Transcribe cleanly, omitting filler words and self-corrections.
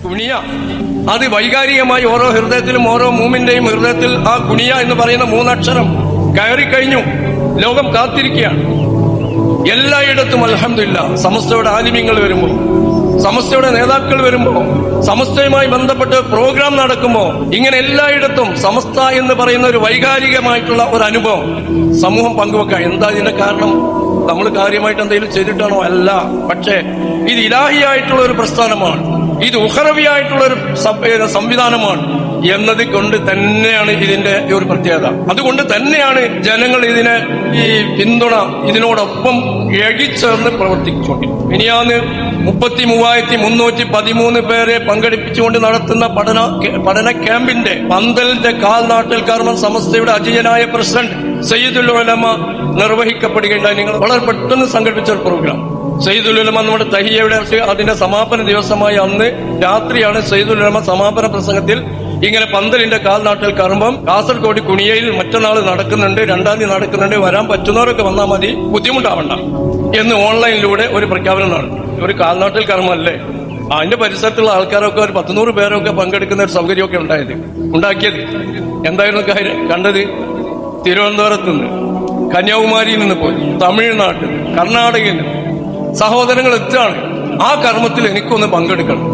കുണിയ അത് വൈകാരികമായി ഓരോ ഹൃദയത്തിലും ഓരോ മൂമിന്റെയും ഹൃദയത്തിൽ ആ കുണിയ എന്ന് പറയുന്ന മൂന്നക്ഷരം കയറിക്കഴിഞ്ഞു. ലോകം കാത്തിരിക്കുകയാണ്. എല്ലായിടത്തും അൽഹംദുലില്ലാ സമസ്തയുടെ ആലിമ്യങ്ങൾ വരുമ്പോൾ, സമസ്തയുടെ നേതാക്കൾ വരുമ്പോൾ, സമസ്തയുമായി ബന്ധപ്പെട്ട് പ്രോഗ്രാം നടക്കുമ്പോൾ, ഇങ്ങനെ എല്ലായിടത്തും സമസ്ത എന്ന് പറയുന്ന ഒരു വൈകാരികമായിട്ടുള്ള ഒരു അനുഭവം സമൂഹം പങ്കുവെക്കുക. എന്താ ഇതിന്റെ കാരണം? നമ്മൾ കാര്യമായിട്ട് എന്തെങ്കിലും ചെയ്തിട്ടാണോ? അല്ല. പക്ഷേ ഇത് ഇലാഹിയായിട്ടുള്ള ഒരു പ്രസ്ഥാനമാണ്, ഇത് ഉഖറവിയായിട്ടുള്ള ഒരു സംവിധാനമാണ് എന്നത് കൊണ്ട് തന്നെയാണ് ഇതിന്റെ ഒരു പ്രത്യേകത. അതുകൊണ്ട് തന്നെയാണ് ജനങ്ങൾ ഇതിനെ ഈ പിന്തുണ ഇതിനോടൊപ്പം ഇഴകിച്ചേർന്ന് പ്രവർത്തിച്ചുകൊണ്ടിരിക്കും. ഇനിയാന്ന് 33,313 പേരെ പങ്കെടുപ്പിച്ചുകൊണ്ട് നടത്തുന്ന പഠന ക്യാമ്പിന്റെ പന്തലിന്റെ കാൽനാട്ടൽ കർമ്മം സമസ്തയുടെ അജയനായ പ്രസിഡന്റ് സയ്യിദുൽ ഉലമ നിർവഹിക്കപ്പെടുകയുണ്ടായി. നിങ്ങൾ വളരെ പെട്ടെന്ന് സംഘടിപ്പിച്ച ഒരു പ്രോഗ്രാം. സയ്യിദുൽ ഉലമ നമ്മുടെ തഹിയയുടെ അതിന്റെ സമാപന ദിവസമായ അന്ന് രാത്രിയാണ് സയ്യിദുൽ ഉലമ സമാപന പ്രസംഗത്തിൽ ഇങ്ങനെ പന്തലിന്റെ കാൽനാട്ടൽ കർമ്മം കാസർഗോഡ് കുണിയയിൽ മറ്റന്നാൾ നടക്കുന്നുണ്ട്, 2-ാം തീയതി നടക്കുന്നുണ്ട്, വരാൻ പറ്റുന്നവരൊക്കെ വന്നാൽ മതി, ബുദ്ധിമുട്ടാവണ്ട എന്ന് ഓൺലൈനിലൂടെ ഒരു പ്രഖ്യാപനം നടത്തി. ഒരു കാൽനാട്ടൽ കർമ്മല്ലേ, അതിന്റെ പരിസരത്തുള്ള ആൾക്കാരൊക്കെ ഒരു 100 പേരൊക്കെ പങ്കെടുക്കുന്ന ഒരു സൗകര്യമൊക്കെ ഉണ്ടാക്കിയത്. എന്തായിരുന്നു കണ്ടത്? തിരുവനന്തപുരത്ത് നിന്ന്, കന്യാകുമാരിയിൽ നിന്ന് പോയി, തമിഴ്നാട്ടിൽ നിന്ന്, കർണാടകയിൽ നിന്ന് സഹോദരങ്ങൾ എത്താണ്. ആ കർമ്മത്തിൽ എനിക്കൊന്ന് പങ്കെടുക്കണം.